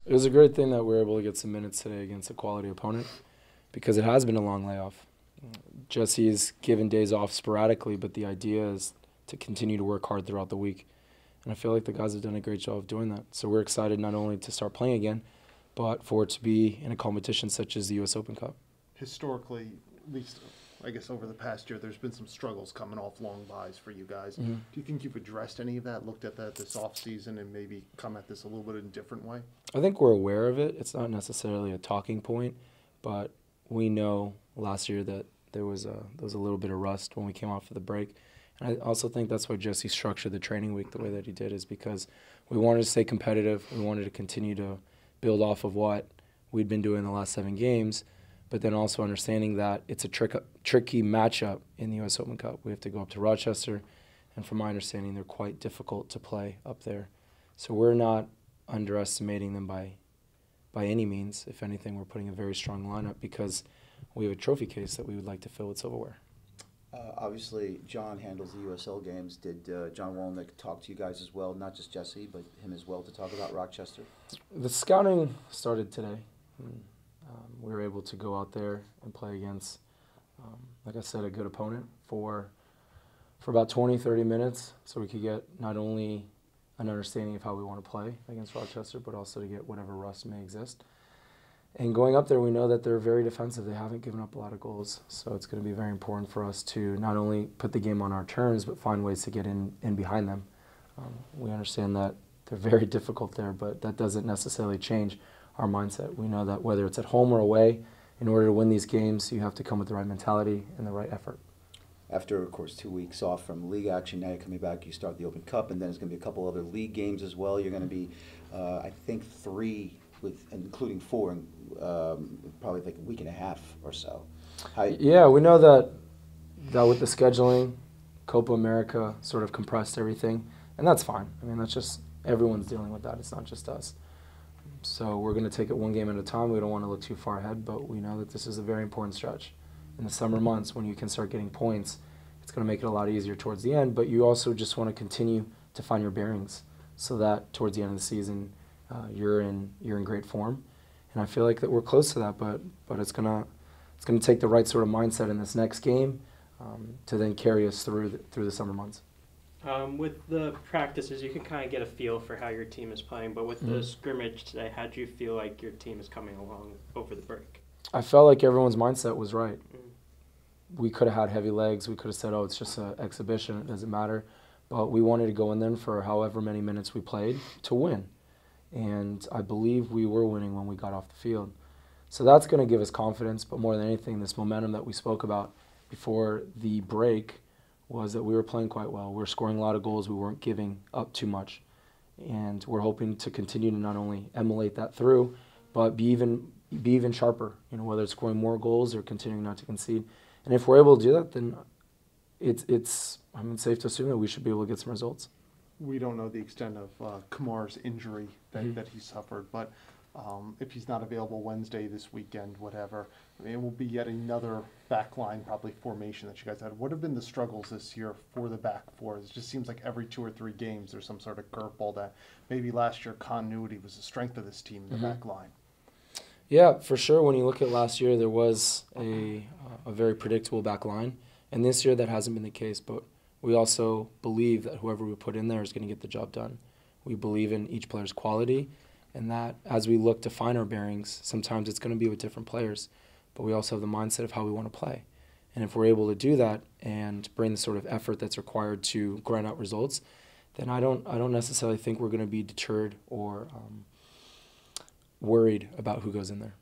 It was a great thing that we were able to get some minutes today against a quality opponent because it has been a long layoff. Jesse's given days off sporadically, but the idea is to continue to work hard throughout the week. And I feel like the guys have done a great job of doing that. So we're excited not only to start playing again, but for it to be in a competition such as the U.S. Open Cup. Historically, at least I guess over the past year, there's been some struggles coming off long buys for you guys. Mm-hmm. Do you think you've addressed any of that, looked at that this offseason, and maybe come at this a little bit in a different way? I think we're aware of it. It's not necessarily a talking point, but we know last year that there was a little bit of rust when we came off of the break. And I also think that's why Jesse structured the training week the way that he did, is because we wanted to stay competitive. We wanted to continue to build off of what we'd been doing the last 7 games, but then also understanding that it's a tricky matchup in the U.S. Open Cup. We have to go up to Rochester, and from my understanding, they're quite difficult to play up there. So we're not underestimating them by any means. If anything, we're putting a very strong lineup because we have a trophy case that we would like to fill with silverware. Obviously, John handles the USL games. Did John Wolnick talk to you guys as well, not just Jesse, but him as well, to talk about Rochester? The scouting started today. We were able to go out there and play against, like I said, a good opponent for about 20, 30 minutes, so we could get not only an understanding of how we want to play against Rochester, but also to get whatever rust may exist. And going up there, we know that they're very defensive. They haven't given up a lot of goals, so it's going to be very important for us to not only put the game on our terms, but find ways to get in behind them. We understand that they're very difficult there, but that doesn't necessarily change our mindset. We know that whether it's at home or away, in order to win these games, you have to come with the right mentality and the right effort. After, of course, 2 weeks off from league action, now you're coming back, you start the Open Cup, and then there's going to be a couple other league games as well. You're going to be, I think, 3, including 4, in probably like a week and a half or so. Yeah, we know that with the scheduling, Copa America sort of compressed everything, and that's fine. I mean, that's just, everyone's dealing with that. It's not just us. So we're going to take it one game at a time. We don't want to look too far ahead, but we know that this is a very important stretch. In the summer months, when you can start getting points, it's going to make it a lot easier towards the end, but you also just want to continue to find your bearings so that towards the end of the season, you're in great form. And I feel like that we're close to that, but it's gonna take the right sort of mindset in this next game to then carry us through the summer months. With the practices, you can kind of get a feel for how your team is playing, but with the scrimmage today, how do you feel like your team is coming along over the break? I felt like everyone's mindset was right. We could have had heavy legs. We could have said, oh, it's just an exhibition, it doesn't matter. But we wanted to go in there for however many minutes we played to win. And I believe we were winning when we got off the field. So that's going to give us confidence, but more than anything, this momentum that we spoke about before the break was that we were playing quite well. We were scoring a lot of goals. We weren't giving up too much. And we're hoping to continue to not only emulate that through, but be even sharper, whether it's scoring more goals or continuing not to concede. And if we're able to do that, then it's safe to assume that we should be able to get some results. We don't know the extent of Kamar's injury that he suffered, but if he's not available Wednesday, this weekend, whatever, I mean, it will be yet another backline probably formation that you guys had. What have been the struggles this year for the back four? It just seems like every 2 or 3 games there's some sort of curveball that maybe last year continuity was the strength of this team, the back line. Yeah, for sure. When you look at last year, there was a very predictable back line, and this year that hasn't been the case, but we also believe that whoever we put in there is going to get the job done. We believe in each player's quality, and that as we look to find our bearings, sometimes it's going to be with different players, but we also have the mindset of how we want to play. And if we're able to do that and bring the sort of effort that's required to grind out results, then I don't necessarily think we're going to be deterred or worried about who goes in there.